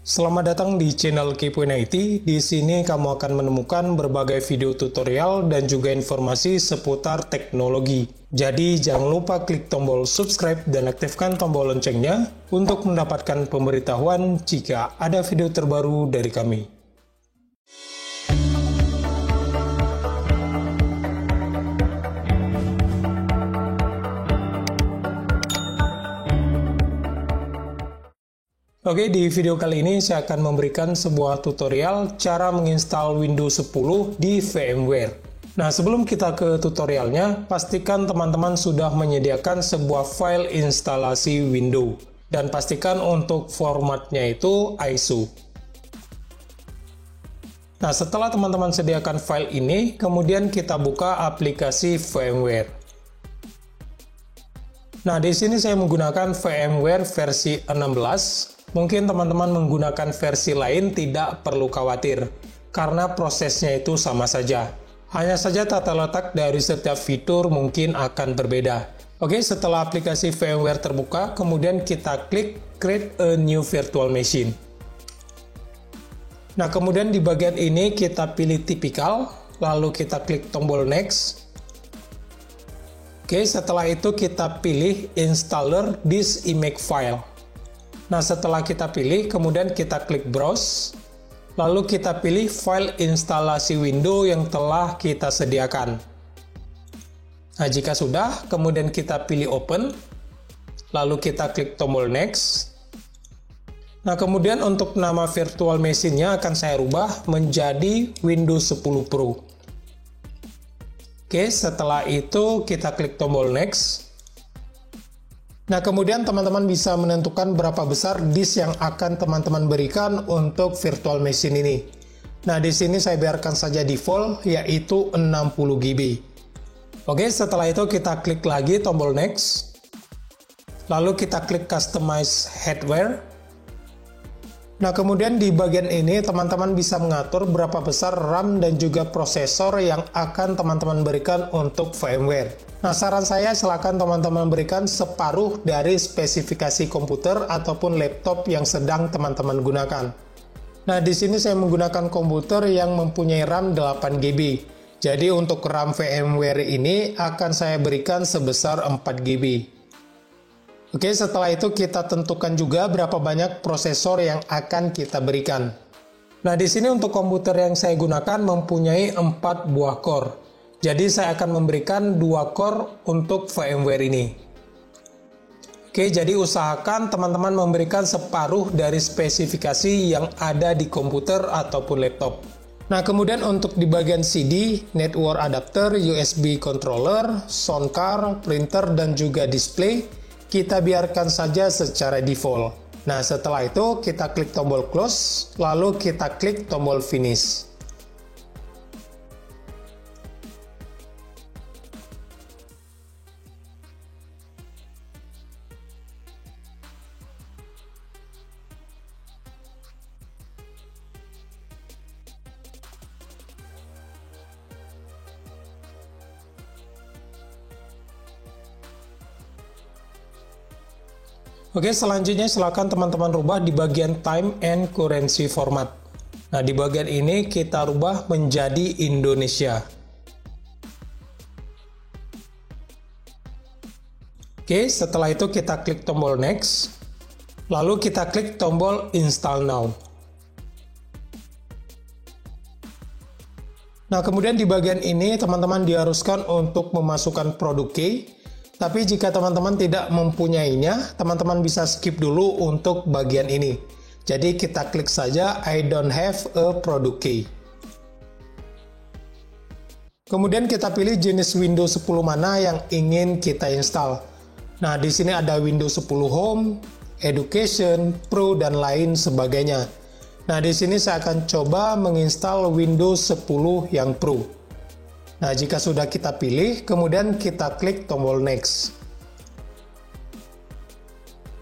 Selamat datang di channel Kepoin IT. Di sini kamu akan menemukan berbagai video tutorial dan juga informasi seputar teknologi. Jadi jangan lupa klik tombol subscribe dan aktifkan tombol loncengnya untuk mendapatkan pemberitahuan jika ada video terbaru dari kami. Oke, di video kali ini saya akan memberikan sebuah tutorial cara menginstal Windows 10 di VMware. Nah, sebelum kita ke tutorialnya, pastikan teman-teman sudah menyediakan sebuah file instalasi Windows. Dan pastikan untuk formatnya itu ISO. Nah, setelah teman-teman sediakan file ini, kemudian kita buka aplikasi VMware. Nah, di sini saya menggunakan VMware versi 16. Mungkin teman-teman menggunakan versi lain tidak perlu khawatir, karena prosesnya itu sama saja. Hanya saja tata letak dari setiap fitur mungkin akan berbeda. Oke, setelah aplikasi VMware terbuka, kemudian kita klik Create a New Virtual Machine. Nah, kemudian di bagian ini kita pilih Typical, lalu kita klik tombol Next. Oke, setelah itu kita pilih Installer this image file. Nah, setelah kita pilih, kemudian kita klik Browse, lalu kita pilih file instalasi Windows yang telah kita sediakan. Nah, jika sudah, kemudian kita pilih Open, lalu kita klik tombol Next. Nah, kemudian untuk nama virtual machine-nya akan saya rubah menjadi Windows 10 Pro. Oke, setelah itu kita klik tombol Next. Nah, kemudian teman-teman bisa menentukan berapa besar disk yang akan teman-teman berikan untuk virtual machine ini. Nah, di sini saya biarkan saja default, yaitu 60 GB. Oke, setelah itu kita klik lagi tombol Next. Lalu kita klik Customize Hardware. Nah, kemudian di bagian ini teman-teman bisa mengatur berapa besar RAM dan juga prosesor yang akan teman-teman berikan untuk VMware. Nah, saran saya silakan teman-teman berikan separuh dari spesifikasi komputer ataupun laptop yang sedang teman-teman gunakan. Nah, di sini saya menggunakan komputer yang mempunyai RAM 8 GB. Jadi untuk RAM VMware ini akan saya berikan sebesar 4 GB. Oke, setelah itu kita tentukan juga berapa banyak prosesor yang akan kita berikan. Nah, di sini untuk komputer yang saya gunakan mempunyai 4 buah core. Jadi saya akan memberikan 2 core untuk VMware ini. Oke, jadi usahakan teman-teman memberikan separuh dari spesifikasi yang ada di komputer ataupun laptop. Nah, kemudian untuk di bagian CD, network adapter, USB controller, sound card, printer, dan juga display, kita biarkan saja secara default. Nah, setelah itu kita klik tombol close, lalu kita klik tombol finish. Oke, selanjutnya silakan teman-teman rubah di bagian time and currency format. Nah, di bagian ini kita rubah menjadi Indonesia. Oke, setelah itu kita klik tombol next, lalu kita klik tombol install now. Nah, kemudian di bagian ini teman-teman diharuskan untuk memasukkan produk key. Tapi jika teman-teman tidak mempunyainya, teman-teman bisa skip dulu untuk bagian ini. Jadi kita klik saja I don't have a product key. Kemudian kita pilih jenis Windows 10 mana yang ingin kita install. Nah, di sini ada Windows 10 Home, Education, Pro, dan lain sebagainya. Nah, di sini saya akan coba menginstal Windows 10 yang Pro. Nah, jika sudah kita pilih, kemudian kita klik tombol Next.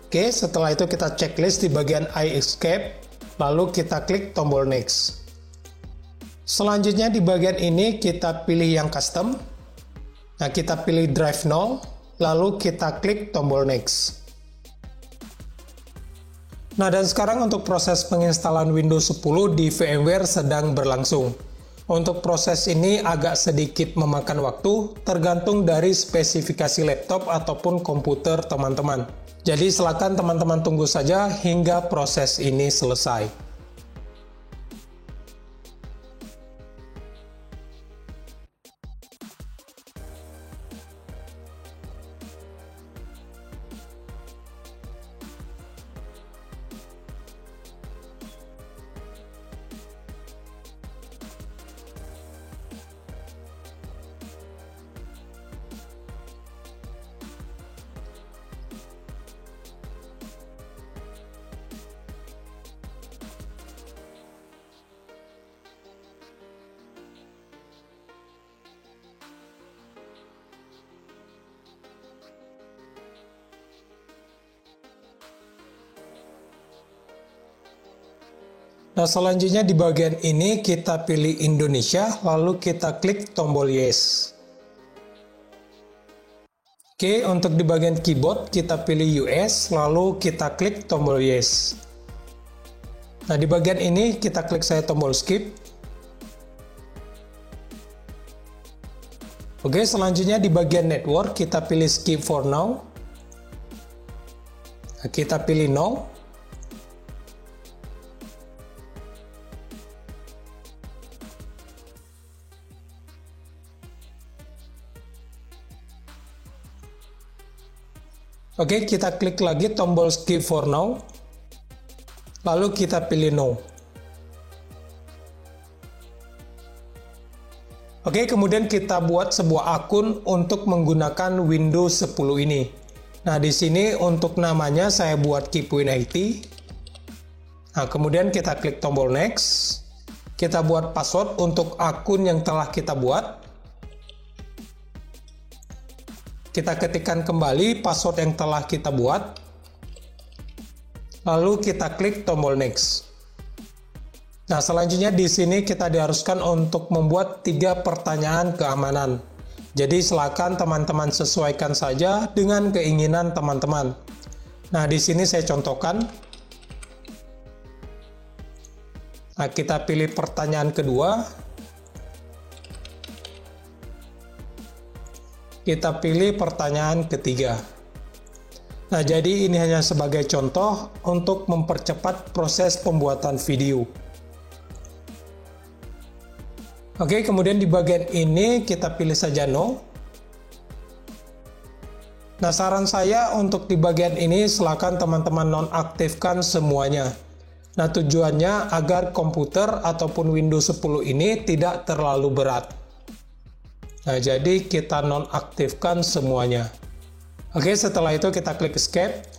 Oke, setelah itu kita checklist di bagian I escape, lalu kita klik tombol Next. Selanjutnya di bagian ini kita pilih yang custom. Nah, kita pilih Drive Now, lalu kita klik tombol Next. Nah, dan sekarang untuk proses penginstalan Windows 10 di VMware sedang berlangsung. Untuk proses ini agak sedikit memakan waktu, tergantung dari spesifikasi laptop ataupun komputer teman-teman. Jadi silakan teman-teman tunggu saja hingga proses ini selesai. Nah, selanjutnya di bagian ini kita pilih Indonesia, lalu kita klik tombol Yes. Oke, untuk di bagian keyboard kita pilih US, lalu kita klik tombol Yes. Nah, di bagian ini kita klik saja tombol Skip. Oke, selanjutnya di bagian Network kita pilih Skip for Now. Nah, kita pilih No. Oke, kita klik lagi tombol Skip for Now, lalu kita pilih No. Oke, kemudian kita buat sebuah akun untuk menggunakan Windows 10 ini. Nah, di sini untuk namanya saya buat Kipwin IT. Nah, kemudian kita klik tombol Next. Kita buat password untuk akun yang telah kita buat. Kita ketikkan kembali password yang telah kita buat. Lalu kita klik tombol Next. Nah, selanjutnya di sini kita diharuskan untuk membuat 3 pertanyaan keamanan. Jadi silakan teman-teman sesuaikan saja dengan keinginan teman-teman. Nah, di sini saya contohkan. Nah, kita pilih pertanyaan kedua. Kita pilih pertanyaan ketiga. Nah, jadi ini hanya sebagai contoh untuk mempercepat proses pembuatan video. Oke, kemudian di bagian ini kita pilih saja No. Nah, saran saya untuk di bagian ini silakan teman-teman nonaktifkan semuanya. Nah, tujuannya agar komputer ataupun Windows 10 ini tidak terlalu berat. Nah, jadi kita nonaktifkan semuanya. Oke, setelah itu kita klik Escape.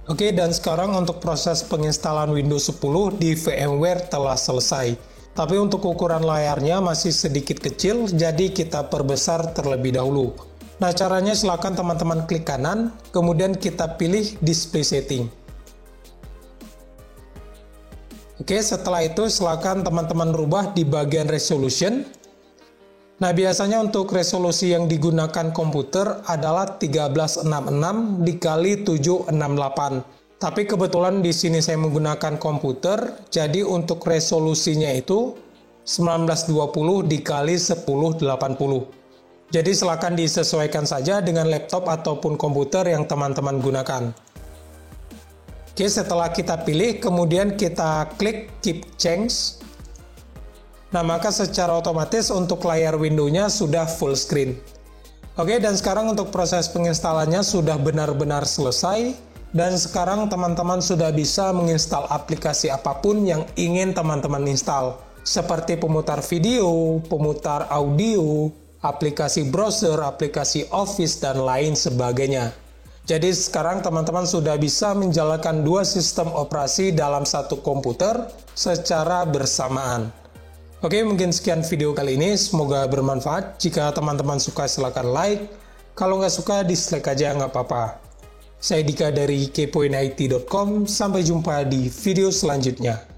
Oke, dan sekarang untuk proses penginstalan Windows 10 di VMware telah selesai. Tapi untuk ukuran layarnya masih sedikit kecil, jadi kita perbesar terlebih dahulu. Nah, caranya silakan teman-teman klik kanan, kemudian kita pilih Display Setting. Oke, setelah itu silakan teman-teman rubah di bagian Resolution. Nah, biasanya untuk resolusi yang digunakan komputer adalah 1366 dikali 768. Tapi kebetulan di sini saya menggunakan komputer, jadi untuk resolusinya itu 1920 dikali 1080. Jadi silakan disesuaikan saja dengan laptop ataupun komputer yang teman-teman gunakan. Oke, setelah kita pilih, kemudian kita klik Keep Change. Nah, maka secara otomatis untuk layar Windows-nya sudah full screen. Oke, dan sekarang untuk proses penginstalannya sudah benar-benar selesai. Dan sekarang teman-teman sudah bisa menginstal aplikasi apapun yang ingin teman-teman install. Seperti pemutar video, pemutar audio, aplikasi browser, aplikasi Office, dan lain sebagainya. Jadi sekarang teman-teman sudah bisa menjalankan 2 sistem operasi dalam satu komputer secara bersamaan. Oke, mungkin sekian video kali ini. Semoga bermanfaat. Jika teman-teman suka, silahkan like. Kalau nggak suka, dislike aja, nggak apa-apa. Saya Dika dari kepoinit.com. Sampai jumpa di video selanjutnya.